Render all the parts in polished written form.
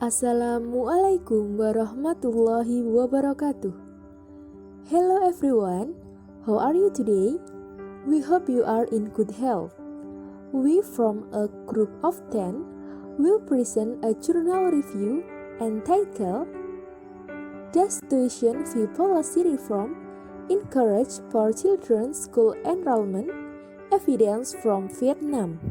Assalamualaikum warahmatullahi wabarakatuh. Hello everyone, how are you today? We hope you are in good health. We from a group of 10 will present a journal review entitled Does Tuition Fee Policy Reform Encourage Poor Children's School Enrollment? Evidence from Vietnam.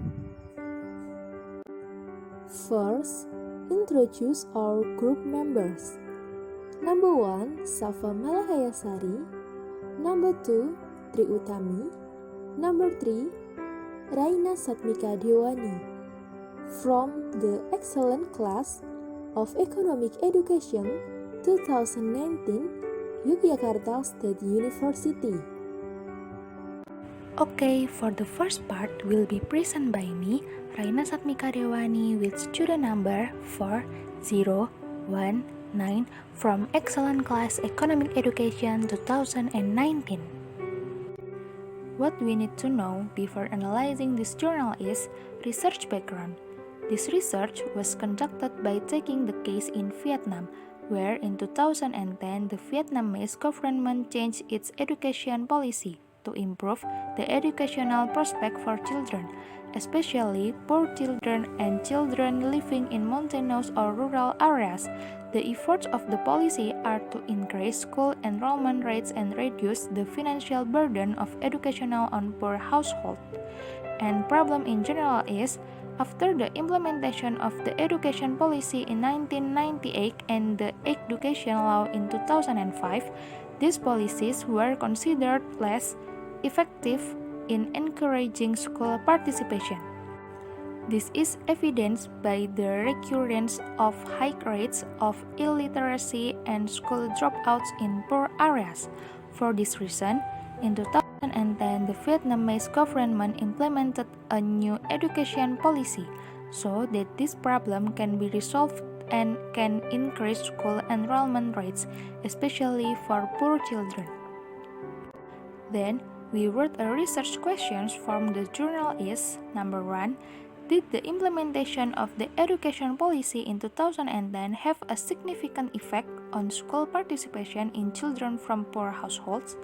First, introduce our group members. Number 1, Shafa Malahayasari. Number 2, Utami. Number 3, Raina Satmika Dewani. From the excellent class of Economic Education 2019, Yogyakarta State University. Okay, for the first part will be presented by me, Raina Satmika Dewani, with student number 4019 from Excellent Class Economic Education 2019. What we need to know before analyzing this journal is research background. This research was conducted by taking the case in Vietnam, where in 2010 the Vietnamese government changed its education policy to improve the educational prospect for children, especially poor children and children living in mountainous or rural areas. The efforts of the policy are to increase school enrollment rates and reduce the financial burden of educational on poor households. And problem in general is, after the implementation of the education policy in 1998 and the education law in 2005, these policies were considered less effective in encouraging school participation. This is evidenced by the recurrence of high rates of illiteracy and school dropouts in poor areas. For this reason, in 2010, the Vietnamese government implemented a new education policy so that this problem can be resolved and can increase school enrollment rates, especially for poor children. Then, we wrote a research questions from the journal is, number 1, did the implementation of the education policy in 2010 have a significant effect on school participation in children from poor households?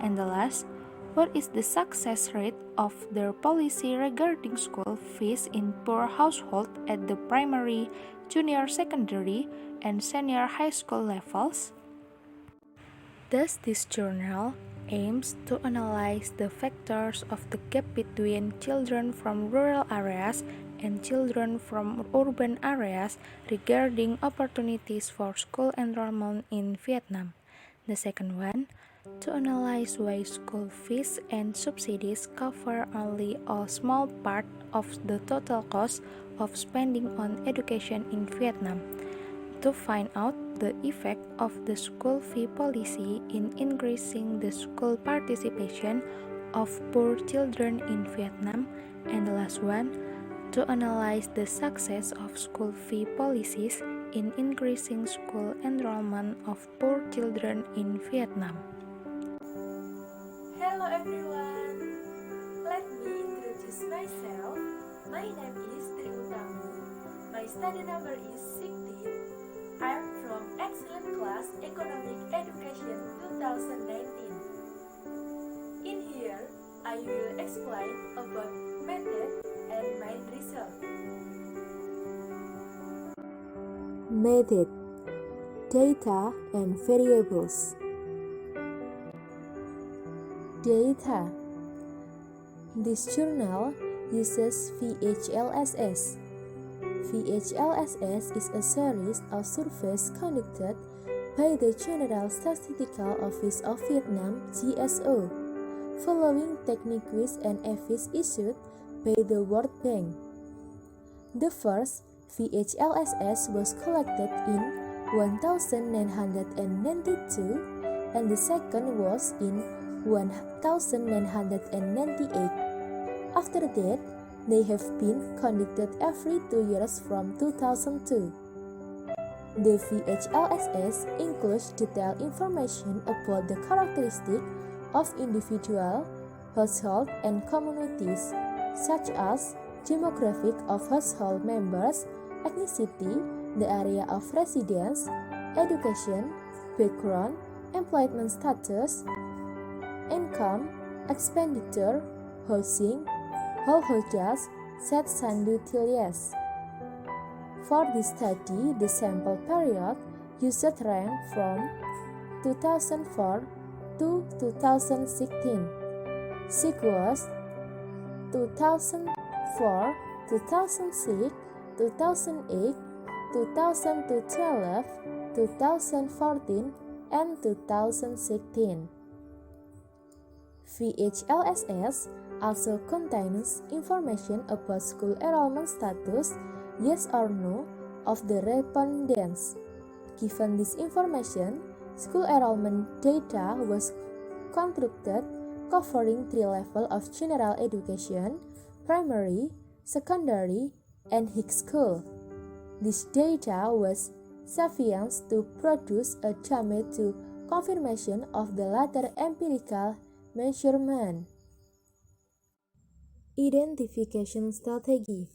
And the last, what is the success rate of their policy regarding school fees in poor households at the primary, junior secondary, and senior high school levels? Thus, this journal aims to analyze the factors of the gap between children from rural areas and children from urban areas regarding opportunities for school enrollment in Vietnam. The second one, to analyze why school fees and subsidies cover only a small part of the total cost of spending on education in Vietnam. To find out the effect of the school fee policy in increasing the school participation of poor children in Vietnam. And the last one, to analyze the success of school fee policies in increasing school enrollment of poor children in Vietnam. Hello everyone, let me introduce myself. My name is Utami. My study number is 16. I am from Excellent Class Economic Education 2019. In here, I will explain about method and main result. Method, data and variables. Data. This journal uses VHLSS. VHLSS is a series of surveys conducted by the General Statistical Office of Vietnam (GSO), following technique quiz and EVIS issued by the World Bank. The first VHLSS was collected in 1992 and the second was in 1998. After that, they have been conducted every 2 years from 2002. The VHLSS includes detailed information about the characteristics of individual, household, and communities, such as demographic of household members, ethnicity, the area of residence, education, background, employment status, income, expenditure, housing, households, sets and utilities. For this study, the sample period used ranged from 2004 to 2016. Sequence 2004, 2006, 2008, 2012, 2014, and 2016. VHLSS also contains information about school enrollment status, yes or no, of the respondents. Given this information, school enrollment data was constructed covering 3 levels of general education, primary, secondary, and high school. This data was sufficient to produce a to confirmation of the latter empirical measurement. Identification strategy.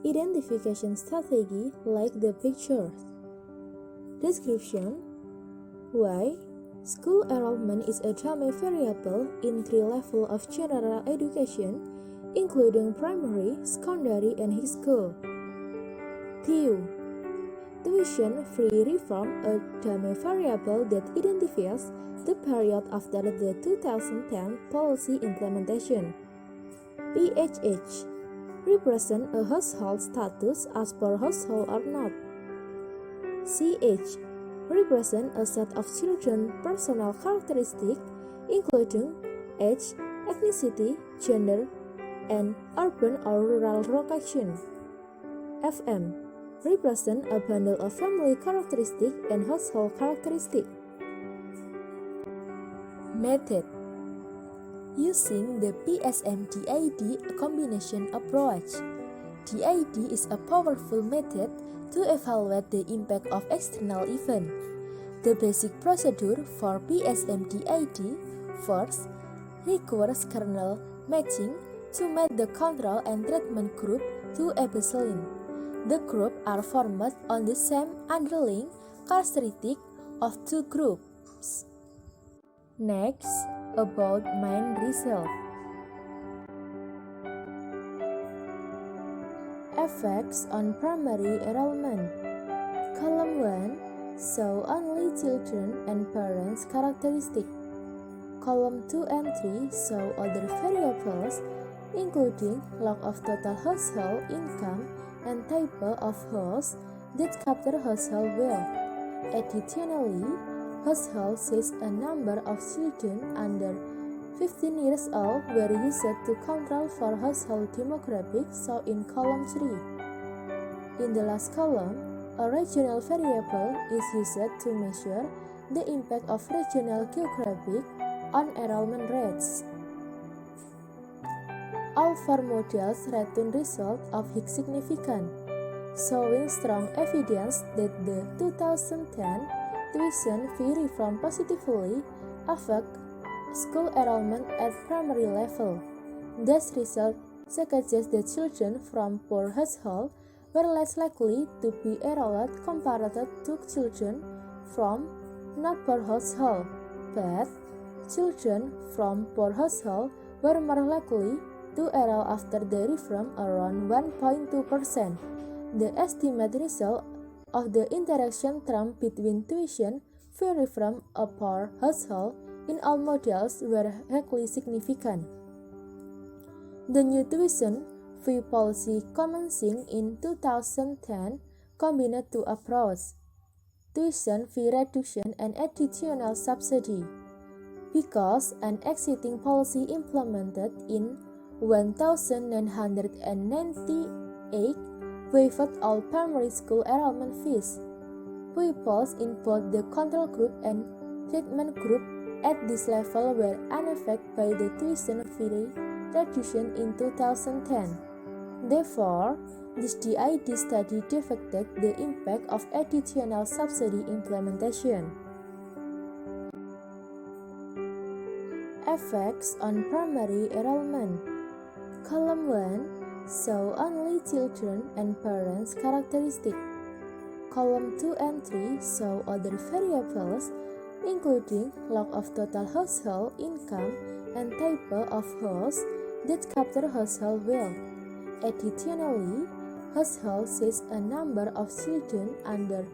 Identification strategy like the picture. Description. Why? School enrollment is a variable in 3 levels of general education, including primary, secondary, and high school. TU. Tuition free reform, a variable that identifies the period after the 2010 policy implementation. PHH. Represent a household status as per household or not. CH. Represent a set of children personal characteristics including age, ethnicity, gender, and urban or rural location. FM. Represent a bundle of family characteristics and household characteristics. Method. Using the PSM-DID combination approach. DID is a powerful method to evaluate the impact of external events. The basic procedure for PSM-DID first requires kernel matching to match the control and treatment group to a baseline. The groups are formed on the same underlying characteristic of two groups. Next, about main result. Effects on primary enrollment. Column 1 show only children and parents characteristics. Column 2 and 3 show other variables including log of total household income and type of house that capture household wealth. Additionally, household says a number of children under 15 years old were used to control for household demographics shown in column 3. In the last column, a regional variable is used to measure the impact of regional geographic on enrollment rates. All 4 models return results of high significance, showing strong evidence that the 2010 tuition fee reform positively affect school enrollment at primary level. These results suggest that children from poor households were less likely to be enrolled compared to children from not poor households, but children from poor households were more likely to enroll after the reform around 1.2%. The estimated result of the interaction term between tuition fee reform a poor household in all models were highly significant. The new tuition fee policy commencing in 2010 combined two approaches: tuition fee reduction and additional subsidy. Because an existing policy implemented in 1998 waived all primary school enrollment fees. Pupils in both the control group and treatment group at this level were unaffected by the tuition fee reduction in 2010. Therefore, this DID study depicted the impact of additional subsidy implementation. Effects on primary enrollment. Column 1 so only children and parents characteristic. Column 2 and 3 show other variables, including log of total household income and type of house that capture household wealth. Additionally, household says a number of children under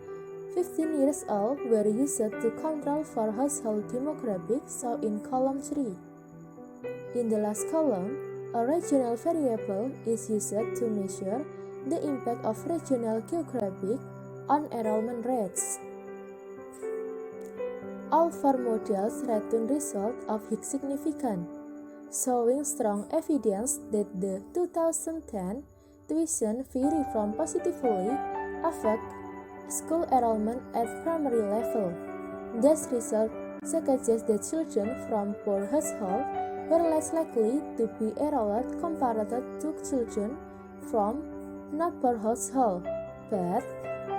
15 years old were used to control for household demographics shown in column 3. In the last column, a regional variable is used to measure the impact of regional geographic on enrollment rates. All four models return results of Higgs significant, showing strong evidence that the 2010 tuition fee reform positively affect school enrollment at primary level. This result suggests that children from poor households were less likely to be enrolled compared to children from not poor households, but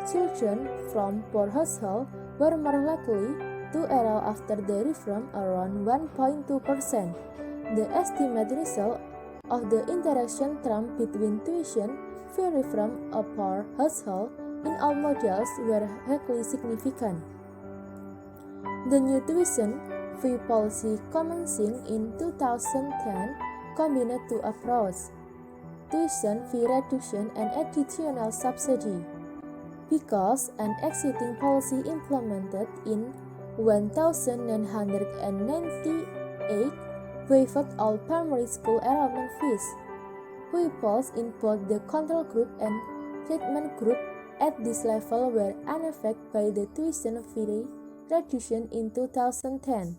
children from poor households were more likely to enroll after the reform around 1.2%. The estimated result of the interaction term between tuition fee reform a poor household in all models were highly significant. The new tuition fee policy commencing in 2010 combined two approaches: tuition fee reduction and additional subsidy. Because an existing policy implemented in 1998 waived all primary school enrollment fees, pupils in both the control group and treatment group at this level were unaffected by the tuition fee reduction in 2010.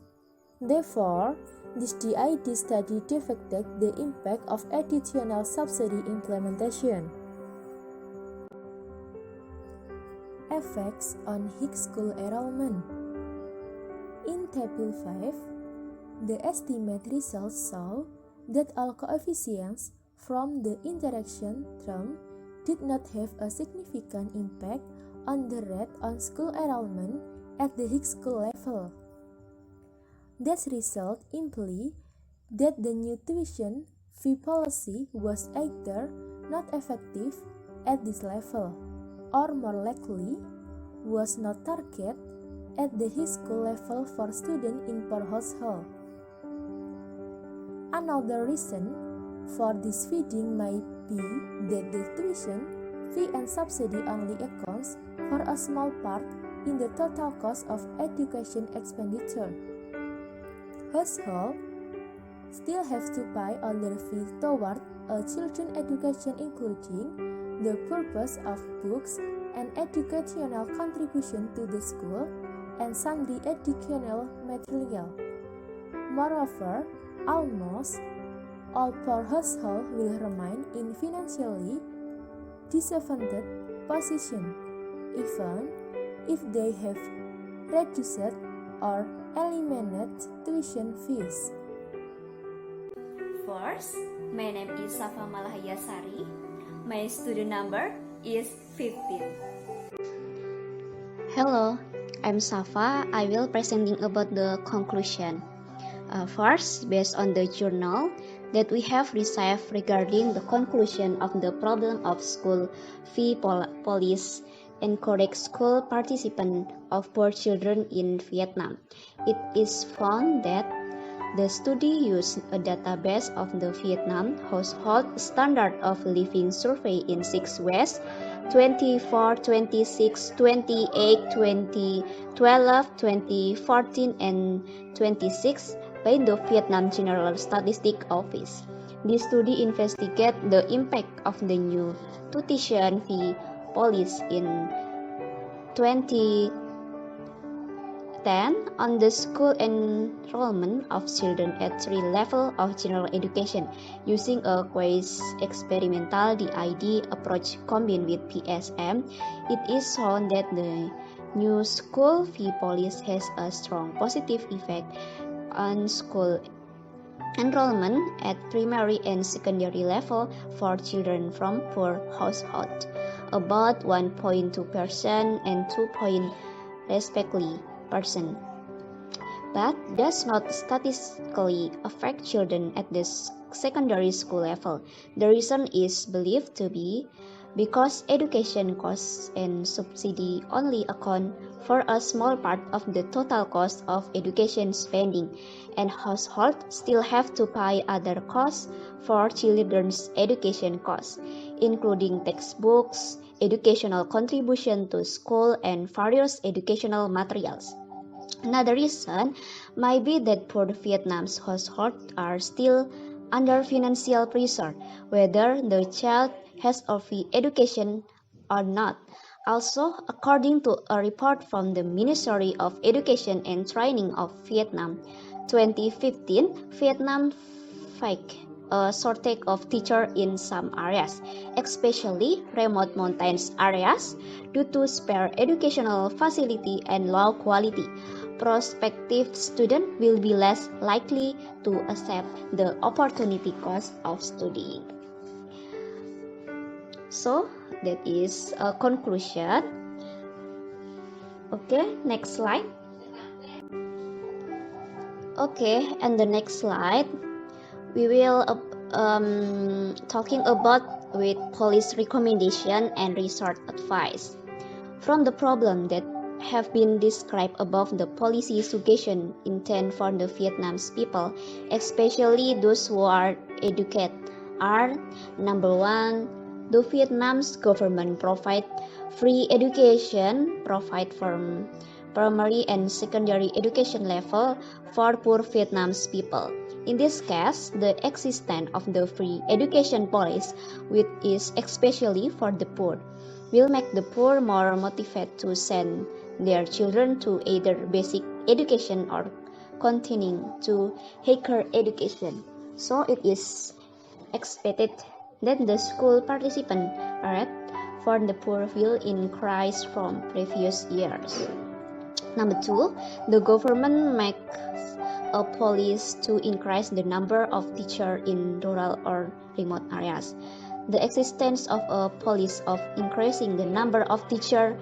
Therefore, this DID study depicted the impact of additional subsidy implementation. Effects on Higgs school enrollment. In Table 5, the estimate results show that all coefficients from the interaction term did not have a significant impact on the rate on school enrollment at the Higgs school level. This result implies that the new tuition fee policy was either not effective at this level, or more likely, was not targeted at the high school level for students in poor households. Another reason for this finding might be that the tuition fee and subsidy only accounts for a small part in the total cost of education expenditure. Households still have to pay other fees toward a children's education, including the purchase of books and educational contribution to the school and sundry educational material. Moreover, almost all poor households will remain in financially disadvantaged position, even if they have reduced or eliminated tuition fees. First, my name is Shafa Malahayasari. My student number is 15. Hello, I'm Shafa. I will presenting about the conclusion. First, based on the journal that we have received regarding the conclusion of the problem of school fee policy and correct school participation of poor children in Vietnam, it is found that the study used a database of the Vietnam household standard of living survey in 6 ways: 24, 26, 28, 2012, 2014, and 26 by the Vietnam General Statistics Office. This study investigates the impact of the new tuition fee policy in 2010 on the school enrollment of children at 3 levels of general education using a quasi-experimental DID approach combined with PSM. It is shown that the new school fee policy has a strong positive effect on school enrollment at primary and secondary level for children from poor households, about 1.2% and 2% respectively. but does not statistically affect children at the secondary school level. The reason is believed to be because education costs and subsidy only account for a small part of the total cost of education spending, and households still have to pay other costs for children's education costs, including textbooks, educational contribution to school, and various educational materials. Another reason might be that poor Vietnam's households are still under financial pressure, whether the child has a free education or not. Also, according to a report from the Ministry of Education and Training of Vietnam, 2015, Vietnam faced a shortage of teachers in some areas, especially remote mountainous areas, due to spare educational facility and low quality. Prospective students will be less likely to accept the opportunity cost of studying. So that is a conclusion. Okay, next slide. Okay, and the next slide we will talking about with police recommendation and research advice. From the problem that have been described above, the policy suggestion intent for the Vietnamese people, especially those who are educated, are: number one, the Vietnam's government provide free education, provide from primary and secondary education level for poor Vietnamese people. In this case, the existence of the free education policy, which is especially for the poor, will make the poor more motivated to send their children to either basic education or continuing to higher education. So it is expected that the school participant rate for the poor will increase from previous years. Number two, the government makes a policy to increase the number of teachers in rural or remote areas. The existence of a policy of increasing the number of teachers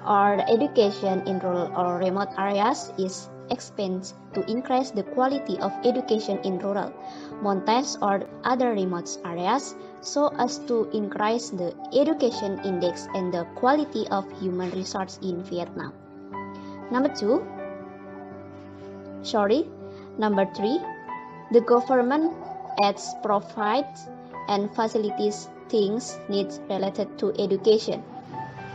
or education in rural or remote areas is expected to increase the quality of education in rural, mountainous or other remote areas, so as to increase the education index and the quality of human resource in Vietnam. Number three, the government adds provides and facilities things needs related to education.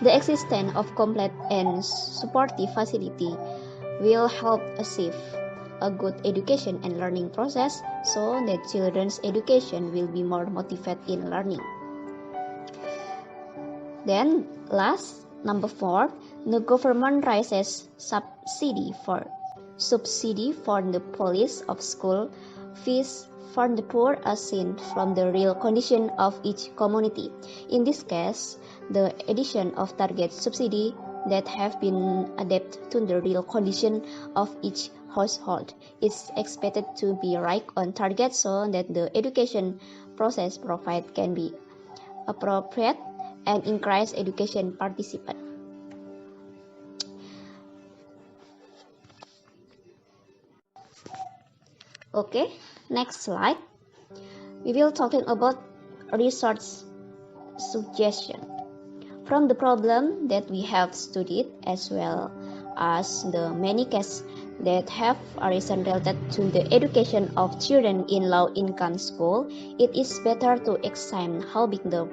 The existence of complete and supportive facility will help achieve a good education and learning process, so that children's education will be more motivated in learning. Then last, number four, the government raises subsidy for the police of school fees for the poor as seen from the real condition of each community. In this case, the addition of target subsidy that have been adapted to the real condition of each household is expected to be right on target, so that the education process provided can be appropriate and increase education participation. Okay, next slide. We will talking about research suggestion. From the problem that we have studied, as well as the many cases that have arisen related to the education of children in low-income school, it is better to examine how big the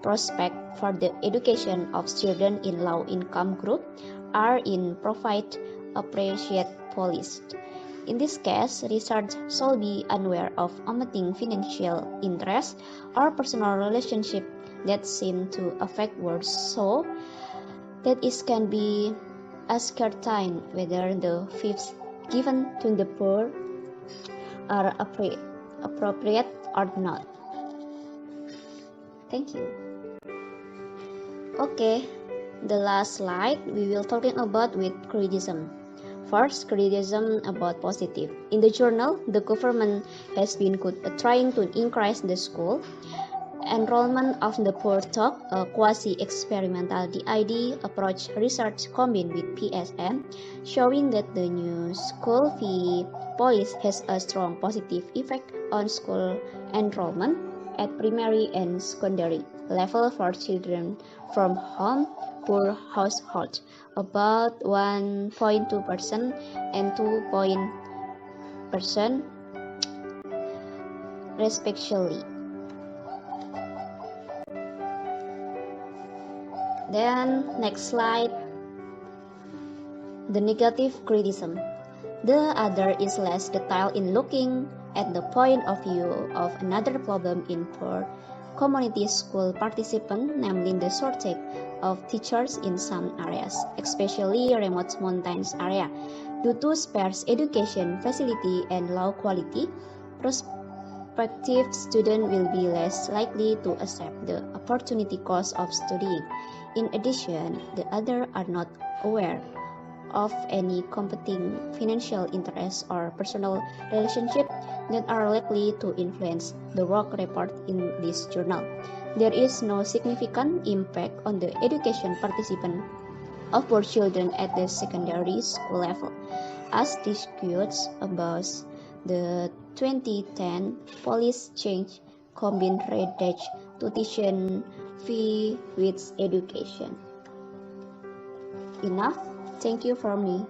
prospect for the education of children in low-income group are in provide appropriate policy. In this case, research should be unaware of omitting financial interest or personal relationship that seem to affect words, so that it can be ascertained whether the fees given to the poor are appropriate or not. Thank you. Okay, the last slide we will talking about with criticism. First, criticism about positive. In the journal, the government has been trying to increase the school enrollment of the poor talk, a quasi-experimental DID approach research combined with PSM, showing that the new school fee policy has a strong positive effect on school enrollment at primary and secondary level for children from poor households, about 1.2% and 2% respectively. Then next slide, the negative criticism. The other is less detailed in looking at the point of view of another problem in poor community school participants, namely the shortage of teachers in some areas, especially remote mountains area. Due to sparse education facility and low quality, prospective students will be less likely to accept the opportunity cost of studying. In addition, the others are not aware of any competing financial interests or personal relationships that are likely to influence the work report in this journal. There is no significant impact on the education participant of poor children at the secondary school level, as discussions about the 2010 policy change combined reduction to tuition fee with education. Enough. Thank you for me.